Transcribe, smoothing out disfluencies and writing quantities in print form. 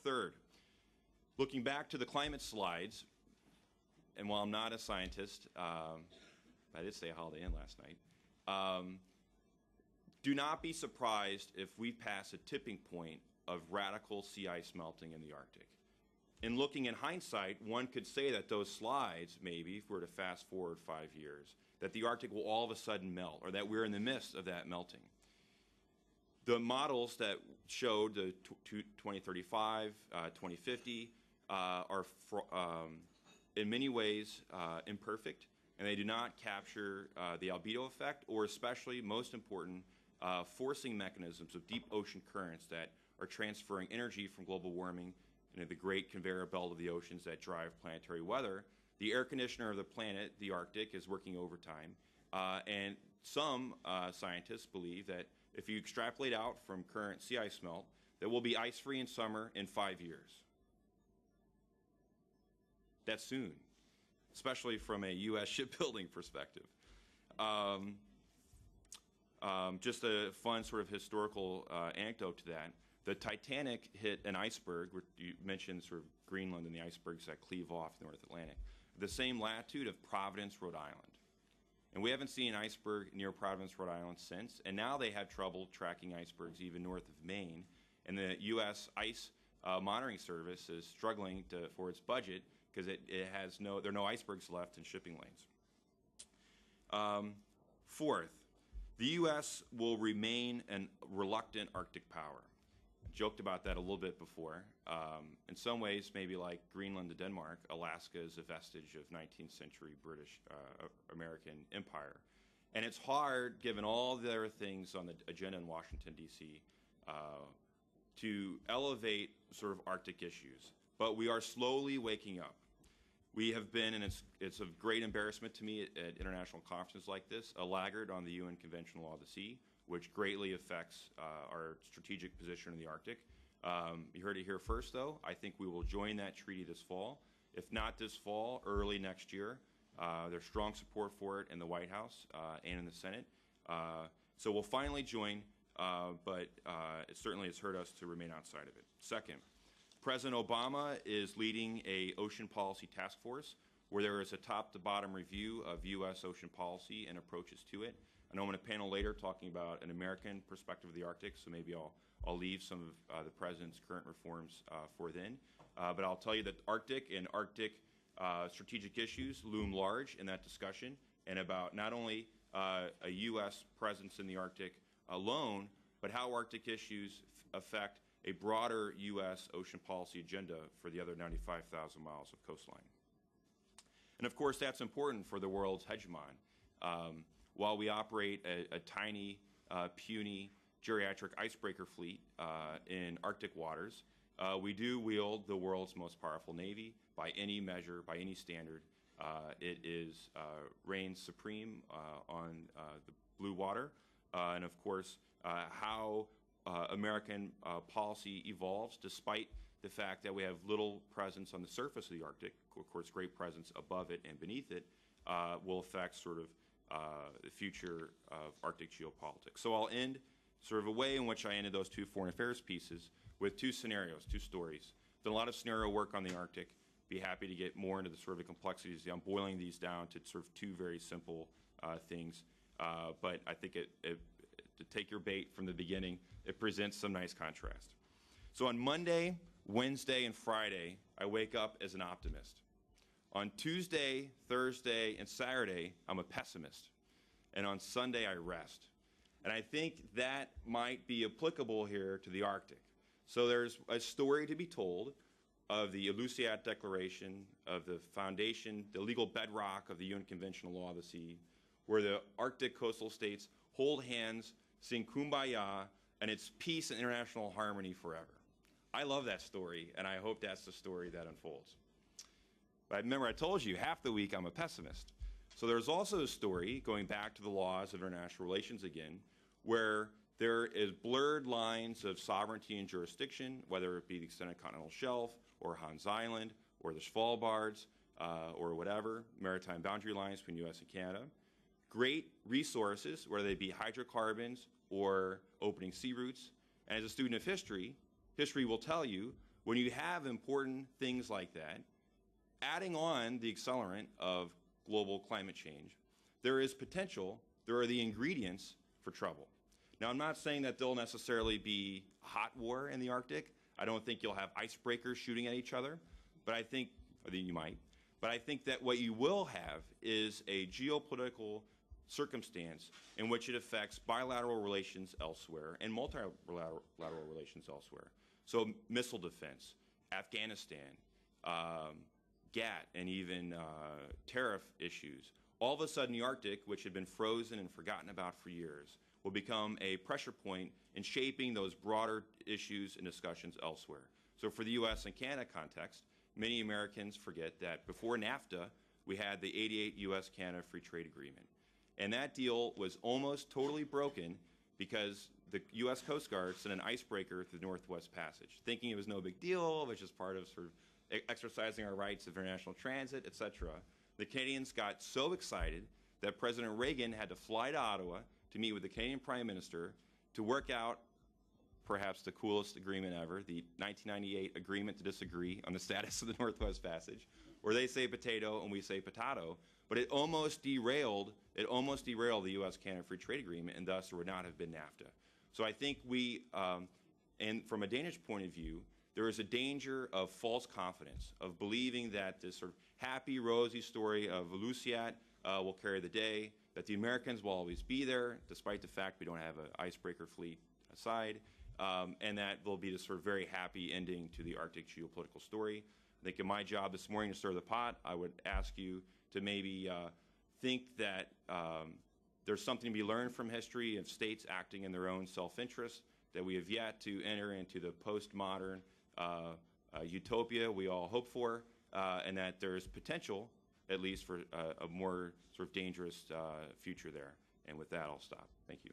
Third, looking back to the climate slides, and while I'm not a scientist, I did stay a Holiday Inn last night, do not be surprised if we pass a tipping point of radical sea ice melting in the Arctic. In looking in hindsight, one could say that those slides, maybe, if we were to fast forward 5 years, that the Arctic will all of a sudden melt, or that we're in the midst of that melting. The models that showed the 2035, 2050 are, in many ways, imperfect, and they do not capture the albedo effect, or especially, most important, forcing mechanisms of deep ocean currents that are transferring energy from global warming into the great conveyor belt of the oceans that drive planetary weather. The air conditioner of the planet, the Arctic, is working overtime, and some scientists believe that if you extrapolate out from current sea ice melt, that we'll be ice-free in summer in 5 years. That's soon, especially from a U.S. shipbuilding perspective. Just a fun sort of historical anecdote to that. The Titanic hit an iceberg, where you mentioned sort of Greenland and the icebergs that cleave off the North Atlantic, the same latitude of Providence, Rhode Island. And we haven't seen an iceberg near Providence, Rhode Island since, and now they have trouble tracking icebergs even north of Maine, and the U.S. Ice Monitoring Service is struggling for its budget because there are no icebergs left in shipping lanes. Fourth, the U.S. will remain a reluctant Arctic power. Joked about that a little bit before. In some ways, maybe like Greenland to Denmark, Alaska is a vestige of 19th century British American empire. And it's hard, given all the other things on the agenda in Washington, D.C., to elevate sort of Arctic issues. But we are slowly waking up. We have been, and it's of great embarrassment to me at international conferences like this, a laggard on the UN Convention Law of the Sea, which greatly affects our strategic position in the Arctic. You heard it here first, though. I think we will join that treaty this fall. If not this fall, early next year. There's strong support for it in the White House and in the Senate. So we'll finally join, but it certainly has hurt us to remain outside of it. Second, President Obama is leading a ocean policy task force where there is a top-to-bottom review of U.S. ocean policy and approaches to it. I know I'm on a panel later talking about an American perspective of the Arctic, so maybe I'll leave some of the President's current reforms for then. But I'll tell you that Arctic and Arctic strategic issues loom large in that discussion, and about not only a U.S. presence in the Arctic alone, but how Arctic issues affect a broader U.S. ocean policy agenda for the other 95,000 miles of coastline. And of course, that's important for the world's hegemon. While we operate a tiny, puny, geriatric icebreaker fleet in Arctic waters, we do wield the world's most powerful navy by any measure, by any standard. It reigns supreme on the blue water, and of course, how American policy evolves, despite the fact that we have little presence on the surface of the Arctic, of course, great presence above it and beneath it, will affect sort of the future of Arctic geopolitics. So I'll end sort of a way in which I ended those two foreign affairs pieces with two scenarios, two stories. Done a lot of scenario work on the Arctic. Be happy to get more into the sort of the complexities. I'm boiling these down to sort of two very simple things. But I think to take your bait from the beginning, it presents some nice contrast. So on Monday, Wednesday, and Friday, I wake up as an optimist. On Tuesday, Thursday, and Saturday, I'm a pessimist. And on Sunday, I rest. And I think that might be applicable here to the Arctic. So there's a story to be told of the Aleutian Declaration, of the foundation, the legal bedrock of the UN Convention on Law of the Sea, where the Arctic coastal states hold hands, sing Kumbaya, and it's peace and international harmony forever. I love that story, and I hope that's the story that unfolds. But remember, I told you, half the week I'm a pessimist. So there's also a story, going back to the laws of international relations again, where there is blurred lines of sovereignty and jurisdiction, whether it be the extended continental shelf, or Hans Island, or the Svalbards, or whatever, maritime boundary lines between U.S. and Canada. Great resources, whether they be hydrocarbons or opening sea routes. And as a student of history, history will tell you when you have important things like that, adding on the accelerant of global climate change, there is potential, there are the ingredients for trouble. Now, I'm not saying that there'll necessarily be a hot war in the Arctic. I don't think you'll have icebreakers shooting at each other, but I think, or you might, but I think that what you will have is a geopolitical circumstance in which it affects bilateral relations elsewhere and multilateral relations elsewhere. So missile defense, Afghanistan, GATT, and even tariff issues. All of a sudden, the Arctic, which had been frozen and forgotten about for years, will become a pressure point in shaping those broader issues and discussions elsewhere. So for the U.S. and Canada context, many Americans forget that before NAFTA, we had the '88 U.S.-Canada Free Trade Agreement. And that deal was almost totally broken because the U.S. Coast Guard sent an icebreaker through the Northwest Passage, thinking it was no big deal, it was just part of sort of exercising our rights of international transit, et cetera. The Canadians got so excited that President Reagan had to fly to Ottawa to meet with the Canadian Prime Minister to work out perhaps the coolest agreement ever, the 1998 agreement to disagree on the status of the Northwest Passage, where they say potato and we say potato, but it almost derailed the U.S.-Canada Free Trade Agreement, and thus there would not have been NAFTA. So I think we, and from a Danish point of view, there is a danger of false confidence, of believing that this sort of happy, rosy story of Volusiat will carry the day, that the Americans will always be there, despite the fact we don't have an icebreaker fleet aside, and that there'll be this sort of very happy ending to the Arctic geopolitical story. I think in my job this morning to stir the pot, I would ask you to maybe think that there's something to be learned from history of states acting in their own self-interest, that we have yet to enter into the postmodern utopia we all hope for, and that there's potential, at least, for a more sort of dangerous future there. And with that, I'll stop. Thank you.